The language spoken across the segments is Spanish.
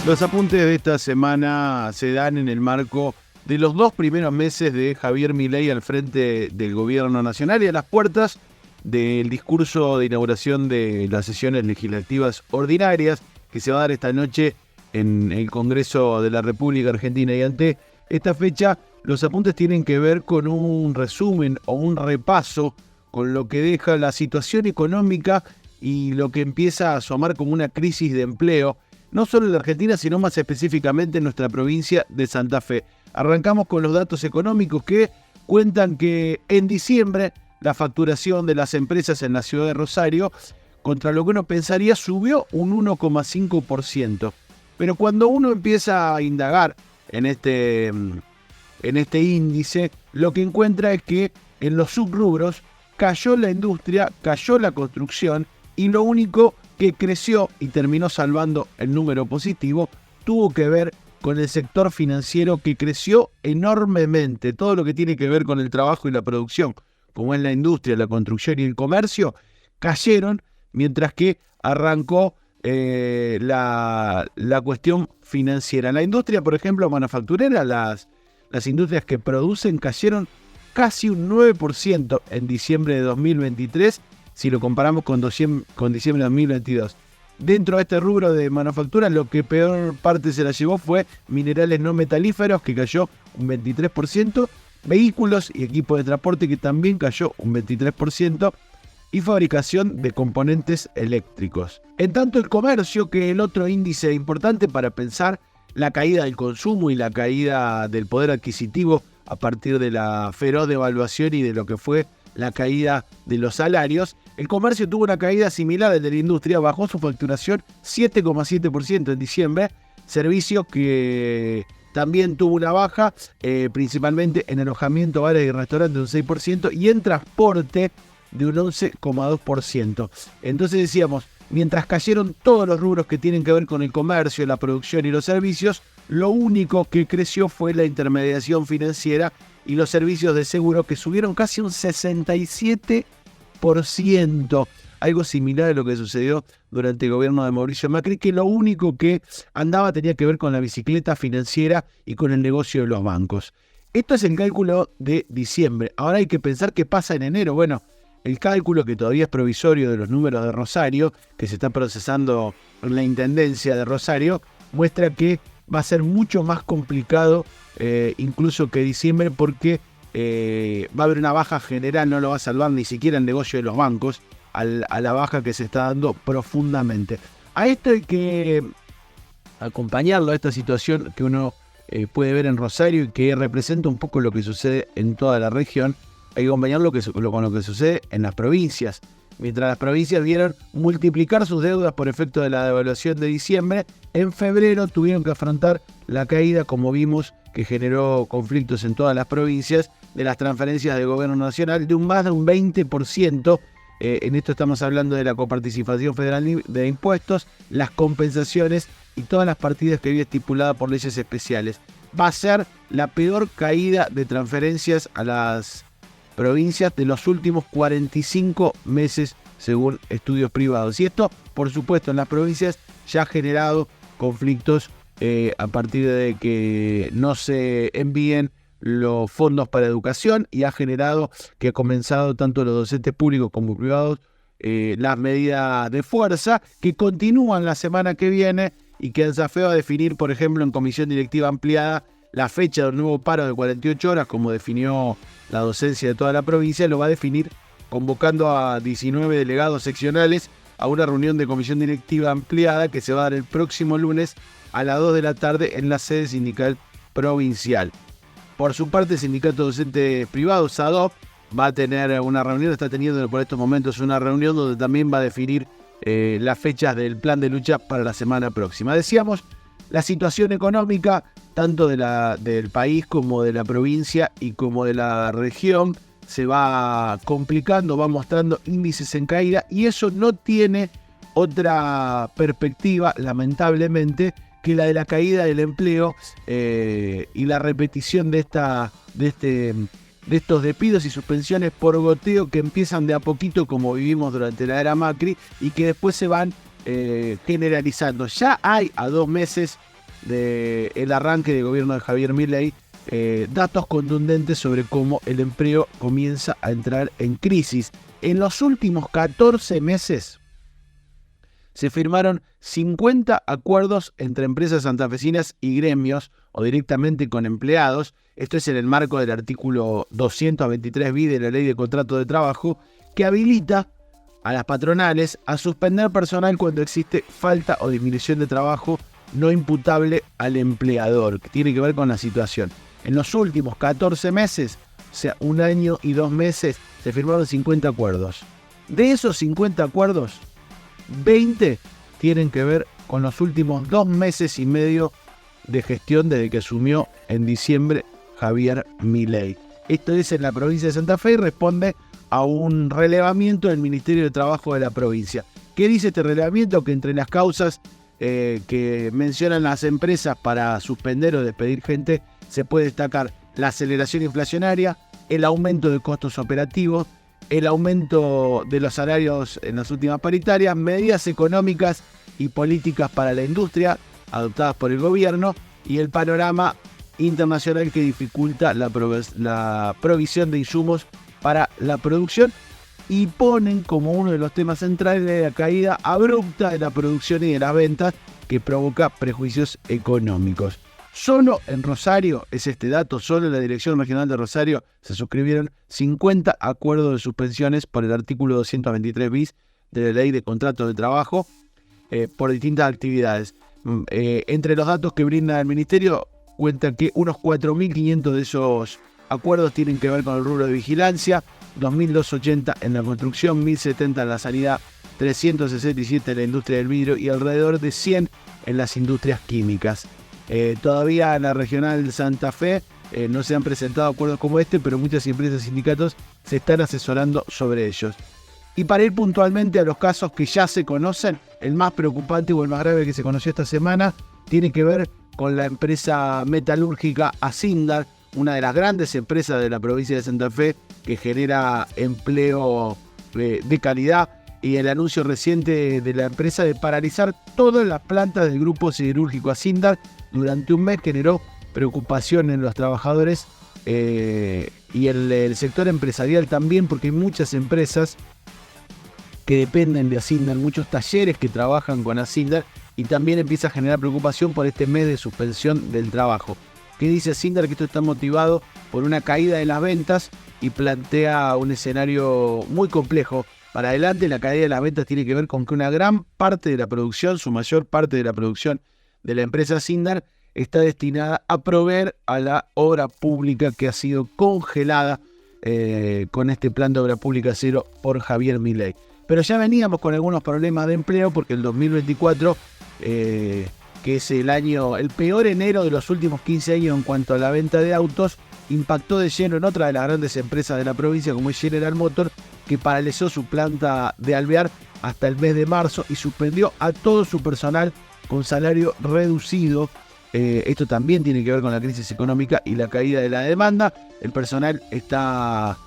Los apuntes de esta semana se dan en el marco de los 2 primeros meses de Javier Milei al frente del gobierno nacional y a las puertas del discurso de inauguración de las sesiones legislativas ordinarias que se va a dar esta noche en el Congreso de la República Argentina. Y ante esta fecha, los apuntes tienen que ver con un resumen o un repaso con lo que deja la situación económica y lo que empieza a asomar como una crisis de empleo, no solo en la Argentina, sino más específicamente en nuestra provincia de Santa Fe. Arrancamos con los datos económicos que cuentan que en diciembre la facturación de las empresas en la ciudad de Rosario, contra lo que uno pensaría, subió un 1,5%. Pero cuando uno empieza a indagar en este índice, lo que encuentra es que en los subrubros cayó la industria, cayó la construcción, y lo único que creció y terminó salvando el número positivo tuvo que ver con el sector financiero, que creció enormemente. Todo lo que tiene que ver con el trabajo y la producción, como es la industria, la construcción y el comercio, cayeron, mientras que arrancó la cuestión financiera. La industria, por ejemplo, manufacturera, las industrias que producen cayeron casi un 9% en diciembre de 2023, si lo comparamos con diciembre de 2022. Dentro de este rubro de manufactura, lo que peor parte se la llevó fue minerales no metalíferos, que cayó un 23%, vehículos y equipos de transporte, que también cayó un 23%, y fabricación de componentes eléctricos. En tanto, el comercio, que es el otro índice importante para pensar la caída del consumo y la caída del poder adquisitivo a partir de la feroz devaluación y de lo que fue la caída de los salarios, el comercio tuvo una caída similar al de la industria, bajó su facturación 7,7% en diciembre, servicio que también tuvo una baja, principalmente en alojamiento, bares y restaurantes de un 6% y en transporte de un 11,2%. Entonces decíamos, mientras cayeron todos los rubros que tienen que ver con el comercio, la producción y los servicios, lo único que creció fue la intermediación financiera y los servicios de seguro, que subieron casi un 67%, algo similar a lo que sucedió durante el gobierno de Mauricio Macri, que lo único que andaba tenía que ver con la bicicleta financiera y con el negocio de los bancos. Esto es el cálculo de diciembre. Ahora hay que pensar qué pasa en enero. Bueno, el cálculo, que todavía es provisorio, de los números de Rosario, que se está procesando en la Intendencia de Rosario, muestra que va a ser mucho más complicado incluso que diciembre, porque va a haber una baja general, no lo va a salvar ni siquiera el negocio de los bancos, a la baja que se está dando profundamente. A esto hay que acompañarlo, a esta situación que uno puede ver en Rosario y que representa un poco lo que sucede en toda la región. Hay que acompañarlo con lo que sucede en las provincias. Mientras las provincias vieron multiplicar sus deudas por efecto de la devaluación de diciembre, en febrero tuvieron que afrontar la caída, como vimos, que generó conflictos en todas las provincias, de las transferencias del gobierno nacional de más de un 20%. En esto estamos hablando de la coparticipación federal de impuestos, las compensaciones y todas las partidas que había estipulada por leyes especiales. Va a ser la peor caída de transferencias a las provincias de los últimos 45 meses, según estudios privados. Y esto, por supuesto, en las provincias ya ha generado conflictos a partir de que no se envíen los fondos para educación, y ha generado que ha comenzado tanto los docentes públicos como privados las medidas de fuerza, que continúan la semana que viene, y que ANSAFE va a definir, por ejemplo, en comisión directiva ampliada, la fecha del nuevo paro de 48 horas, como definió la docencia de toda la provincia. Lo va a definir convocando a 19 delegados seccionales a una reunión de comisión directiva ampliada que se va a dar el próximo lunes a las 2 de la tarde en la sede sindical provincial. Por su parte, el Sindicato Docente Privado, SADOP, va a tener una reunión, está teniendo por estos momentos una reunión donde también va a definir las fechas del plan de lucha para la semana próxima. Decíamos, la situación económica, tanto del país como de la provincia y como de la región, se va complicando, va mostrando índices en caída, y eso no tiene otra perspectiva, lamentablemente, que la de la caída del empleo y la repetición de estos despidos y suspensiones por goteo, que empiezan de a poquito, como vivimos durante la era Macri, y que después se van generalizando. Ya hay a 2 meses del arranque del gobierno de Javier Milei, datos contundentes sobre cómo el empleo comienza a entrar en crisis. En los últimos 14 meses se firmaron 50 acuerdos entre empresas santafesinas y gremios o directamente con empleados. Esto es en el marco del artículo 223 bis de la Ley de Contrato de Trabajo, que habilita a las patronales a suspender personal cuando existe falta o disminución de trabajo no imputable al empleador, que tiene que ver con la situación. En los últimos 14 meses, o sea, 1 año y 2 meses, se firmaron 50 acuerdos. De esos 50 acuerdos, 20 tienen que ver con los últimos 2 meses y medio de gestión desde que asumió en diciembre Javier Milei. Esto es en la provincia de Santa Fe y responde a un relevamiento del Ministerio de Trabajo de la provincia. ¿Qué dice este relevamiento? Que entre las causas que mencionan las empresas para suspender o despedir gente, se puede destacar la aceleración inflacionaria, el aumento de costos operativos, el aumento de los salarios en las últimas paritarias, medidas económicas y políticas para la industria adoptadas por el gobierno y el panorama internacional que dificulta la provisión de insumos para la producción, y ponen como uno de los temas centrales la caída abrupta de la producción y de las ventas que provoca prejuicios económicos. Solo en Rosario, es este dato, solo en la Dirección Regional de Rosario se suscribieron 50 acuerdos de suspensiones por el artículo 223 bis de la Ley de Contrato de Trabajo por distintas actividades. Entre los datos que brinda el Ministerio, cuentan que unos 4.500 de esos acuerdos tienen que ver con el rubro de vigilancia, 2.280 en la construcción, 1.070 en la sanidad, 367 en la industria del vidrio y alrededor de 100 en las industrias químicas. Todavía en la regional Santa Fe no se han presentado acuerdos como este, pero muchas empresas y sindicatos se están asesorando sobre ellos. Y para ir puntualmente a los casos que ya se conocen, el más preocupante o el más grave que se conoció esta semana tiene que ver con la empresa metalúrgica Asindar, una de las grandes empresas de la provincia de Santa Fe que genera empleo de calidad, y el anuncio reciente de la empresa de paralizar todas las plantas del grupo siderúrgico Asindar durante un mes generó preocupación en los trabajadores y el sector empresarial también, porque hay muchas empresas que dependen de Asindar, muchos talleres que trabajan con Asindar, y también empieza a generar preocupación por este mes de suspensión del trabajo. ¿Qué dice Asindar? Que esto está motivado por una caída de las ventas y plantea un escenario muy complejo para adelante. La caída de las ventas tiene que ver con que una gran parte de la producción, su mayor parte de la producción de la empresa Asindar, está destinada a proveer a la obra pública que ha sido congelada con este plan de obra pública cero por Javier Milei. Pero ya veníamos con algunos problemas de empleo porque el 2024, que es el peor enero de los últimos 15 años en cuanto a la venta de autos, impactó de lleno en otra de las grandes empresas de la provincia, como es General Motors, que paralizó su planta de Alvear hasta el mes de marzo y suspendió a todo su personal con salario reducido. Esto también tiene que ver con la crisis económica y la caída de la demanda. El personal está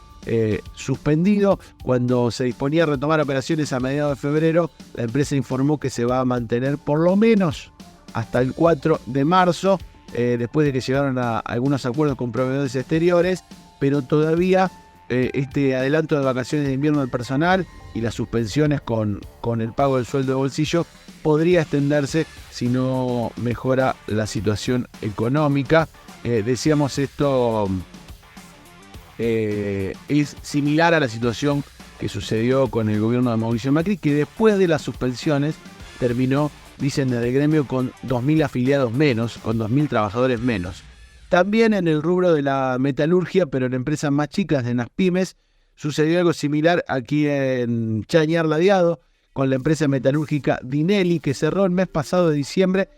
suspendido. Cuando se disponía a retomar operaciones a mediados de febrero, la empresa informó que se va a mantener por lo menos hasta el 4 de marzo, después de que llegaron a algunos acuerdos con proveedores exteriores, pero todavía este adelanto de vacaciones de invierno del personal y las suspensiones con el pago del sueldo de bolsillo podría extenderse si no mejora la situación económica. Decíamos, esto es similar a la situación que sucedió con el gobierno de Mauricio Macri, que después de las suspensiones terminó, dicen desde el gremio, con 2.000 afiliados menos, con 2.000 trabajadores menos. También en el rubro de la metalurgia, pero en empresas más chicas, en las pymes, sucedió algo similar aquí en Chañar Ladeado, con la empresa metalúrgica Dinelli, que cerró el mes pasado de diciembre,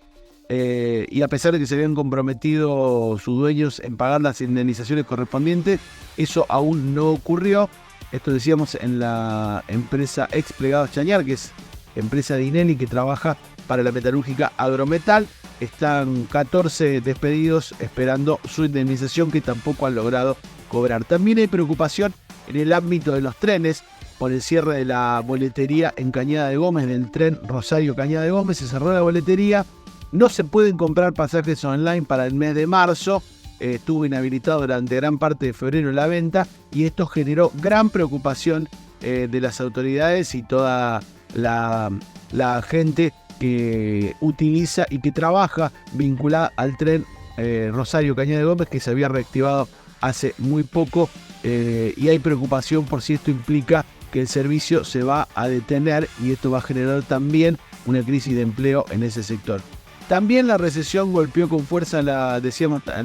y a pesar de que se habían comprometido sus dueños en pagar las indemnizaciones correspondientes, eso aún no ocurrió. Esto decíamos en la empresa Ex Plegados Chañar, que es empresa Dinelli que trabaja para la metalúrgica Agrometal. Están 14 despedidos esperando su indemnización, que tampoco han logrado cobrar. También hay preocupación en el ámbito de los trenes por el cierre de la boletería en Cañada de Gómez, del tren Rosario Cañada de Gómez. Se cerró la boletería No se pueden comprar pasajes online para el mes de marzo. Estuvo inhabilitado durante gran parte de febrero la venta y esto generó gran preocupación de las autoridades y toda la gente que utiliza y que trabaja vinculada al tren Rosario Cañada de Gómez, que se había reactivado hace muy poco, y hay preocupación por si esto implica que el servicio se va a detener y esto va a generar también una crisis de empleo en ese sector. También la recesión golpeó con fuerza a la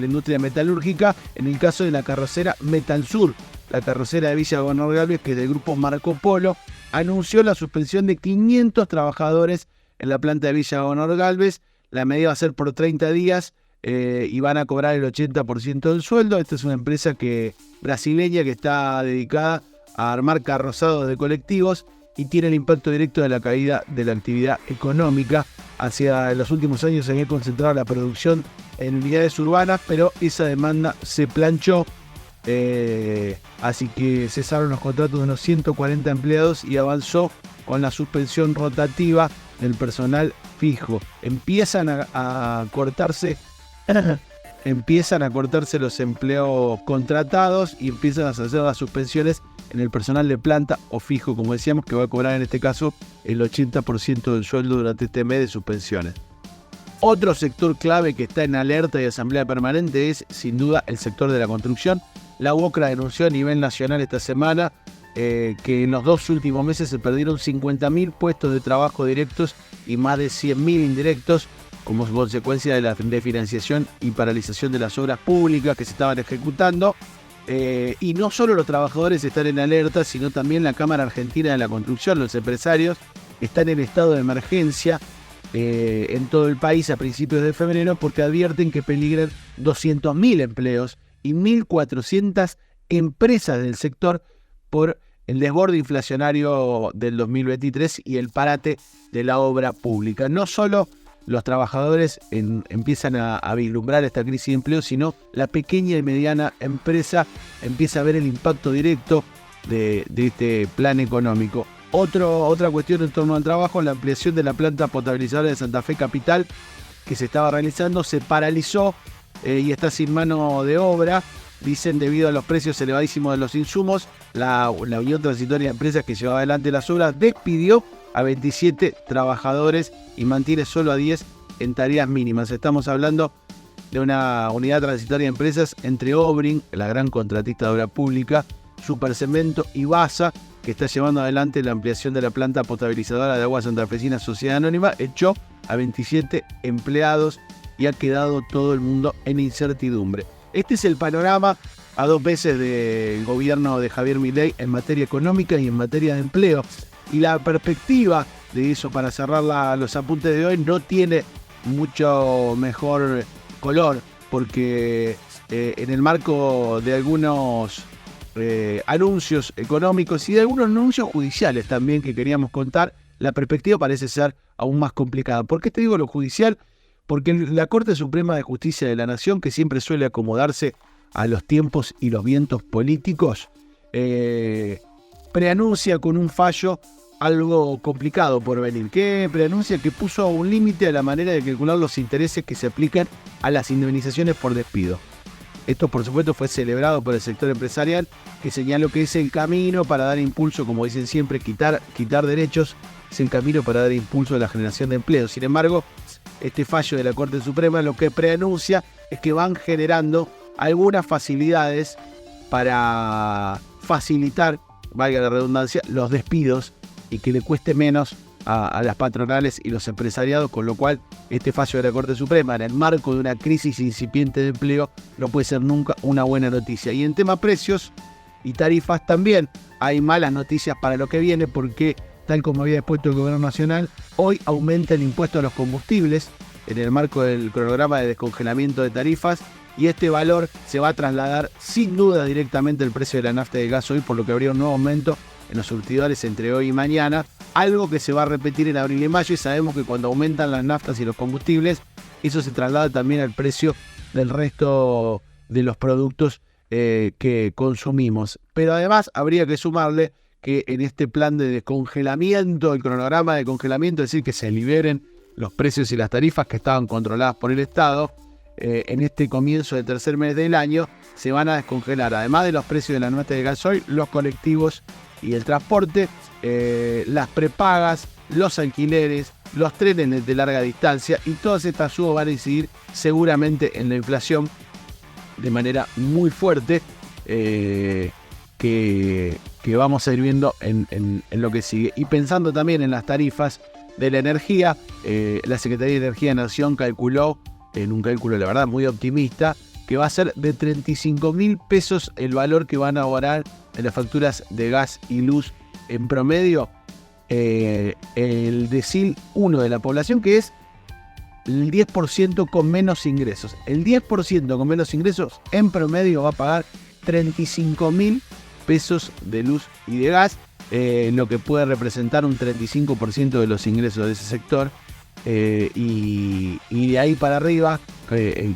industria metalúrgica, en el caso de la carrocera Metalsur. La carrocera de Villa Gobernador Galvez, que es del grupo Marco Polo, anunció la suspensión de 500 trabajadores en la planta de Villa Gobernador Galvez. La medida va a ser por 30 días y van a cobrar el 80% del sueldo. Esta es una empresa brasileña que está dedicada a armar carrozados de colectivos y tiene el impacto directo de la caída de la actividad económica. Hacia los últimos años se había concentrado la producción en unidades urbanas, pero esa demanda se planchó. Así que cesaron los contratos de unos 140 empleados y avanzó con la suspensión rotativa del personal fijo. Empiezan a cortarse los empleos contratados y empiezan a hacer las suspensiones en el personal de planta o fijo, como decíamos, que va a cobrar en este caso el 80% del sueldo durante este mes de suspensiones. Otro sector clave que está en alerta y asamblea permanente es sin duda el sector de la construcción. La UOCRA denunció a nivel nacional esta semana que en los 2 últimos meses se perdieron 50.000 puestos de trabajo directos y más de 100.000 indirectos como consecuencia de la financiación y paralización de las obras públicas que se estaban ejecutando. Y no solo los trabajadores están en alerta, sino también la Cámara Argentina de la Construcción. Los empresarios están en estado de emergencia en todo el país a principios de febrero porque advierten que peligran 200.000 empleos y 1.400 empresas del sector por el desborde inflacionario del 2023 y el parate de la obra pública. No solo los trabajadores empiezan a vislumbrar esta crisis de empleo, sino la pequeña y mediana empresa empieza a ver el impacto directo de este plan económico. Otra cuestión en torno al trabajo, la ampliación de la planta potabilizadora de Santa Fe Capital que se estaba realizando se paralizó y está sin mano de obra, dicen debido a los precios elevadísimos de los insumos. La Unión Transitoria de Empresas que llevaba adelante las obras despidió a 27 trabajadores y mantiene solo a 10 en tareas mínimas. Estamos hablando de una unidad transitoria de empresas entre Obrin, la gran contratista de obra pública, Supercemento y Basa, que está llevando adelante la ampliación de la planta potabilizadora de agua santafesina Sociedad Anónima. Echó a 27 empleados y ha quedado todo el mundo en incertidumbre. Este es el panorama a 2 meses del gobierno de Javier Milei en materia económica y en materia de empleo. Y la perspectiva de eso, para cerrar los apuntes de hoy, no tiene mucho mejor color, porque en el marco de algunos anuncios económicos y de algunos anuncios judiciales también que queríamos contar, la perspectiva parece ser aún más complicada. ¿Por qué te digo lo judicial? Porque la Corte Suprema de Justicia de la Nación, que siempre suele acomodarse a los tiempos y los vientos políticos, preanuncia con un fallo algo complicado por venir, que preanuncia que puso un límite a la manera de calcular los intereses que se aplican a las indemnizaciones por despido. Esto, por supuesto, fue celebrado por el sector empresarial, que señaló que es el camino para dar impulso, como dicen siempre, quitar derechos, es el camino para dar impulso a la generación de empleo. Sin embargo, este fallo de la Corte Suprema lo que preanuncia es que van generando algunas facilidades para facilitar, valga la redundancia, los despidos y que le cueste menos a las patronales y los empresariados, con lo cual este fallo de la Corte Suprema en el marco de una crisis incipiente de empleo no puede ser nunca una buena noticia. Y en tema precios y tarifas también hay malas noticias para lo que viene, porque tal como había expuesto el Gobierno Nacional, hoy aumenta el impuesto a los combustibles en el marco del cronograma de descongelamiento de tarifas, y este valor se va a trasladar sin duda directamente al precio de la nafta y del gasoil, por lo que habría un nuevo aumento en los surtidores entre hoy y mañana, algo que se va a repetir en abril y mayo, y sabemos que cuando aumentan las naftas y los combustibles, eso se traslada también al precio del resto de los productos que consumimos. Pero además habría que sumarle que en este plan de descongelamiento, el cronograma de congelamiento, es decir, que se liberen los precios y las tarifas que estaban controladas por el Estado, en este comienzo del tercer mes del año se van a descongelar, además de los precios de la nafta y del gasoil, los colectivos y el transporte, las prepagas, los alquileres, los trenes de larga distancia, y todas estas subas van a incidir seguramente en la inflación de manera muy fuerte, que vamos a ir viendo en lo que sigue. Y pensando también en las tarifas de la energía, la Secretaría de Energía de Nación calculó, en un cálculo la verdad muy optimista, que va a ser de 35.000 pesos el valor que van a abonar en las facturas de gas y luz en promedio, el decil 1 de la población, que es el 10% con menos ingresos. El 10% con menos ingresos en promedio va a pagar 35.000 pesos de luz y de gas, lo que puede representar un 35% de los ingresos de ese sector. Y de ahí para arriba,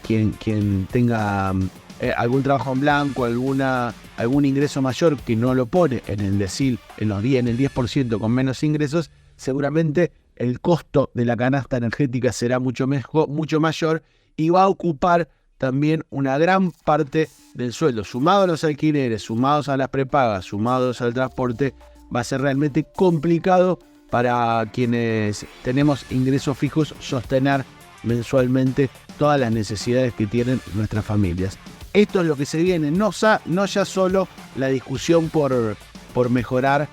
quien tenga algún trabajo en blanco, algún ingreso mayor que no lo pone en el decil, en el 10% con menos ingresos, seguramente el costo de la canasta energética será mucho mayor, y va a ocupar también una gran parte del sueldo. Sumado a los alquileres, sumados a las prepagas, sumados al transporte, va a ser realmente complicado para quienes tenemos ingresos fijos sostener mensualmente todas las necesidades que tienen nuestras familias. Esto es lo que se viene, no ya solo la discusión por mejorar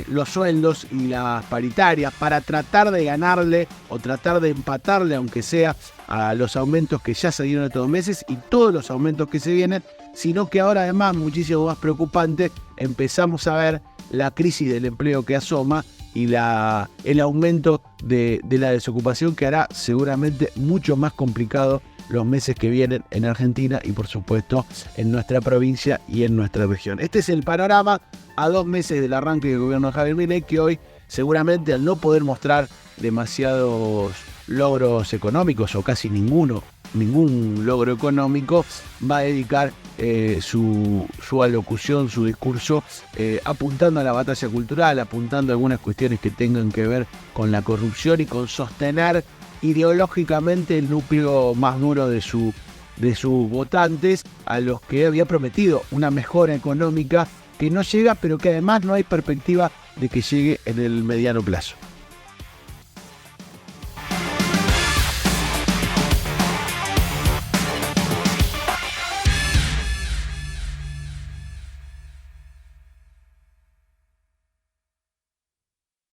los sueldos y las paritarias para tratar de ganarle o tratar de empatarle, aunque sea, a los aumentos que ya se dieron estos meses y todos los aumentos que se vienen, sino que ahora, además, muchísimo más preocupante, empezamos a ver la crisis del empleo que asoma y el aumento de la desocupación, que hará seguramente mucho más complicado los meses que vienen en Argentina y, por supuesto, en nuestra provincia y en nuestra región. Este es el panorama a 2 meses del arranque del gobierno de Javier Milei, que hoy seguramente, al no poder mostrar demasiados logros económicos o casi ningún logro económico, va a dedicar su alocución, su discurso, apuntando a la batalla cultural, apuntando a algunas cuestiones que tengan que ver con la corrupción y con sostener ideológicamente el núcleo más duro de sus votantes, a los que había prometido una mejora económica que no llega, pero que además no hay perspectiva de que llegue en el mediano plazo.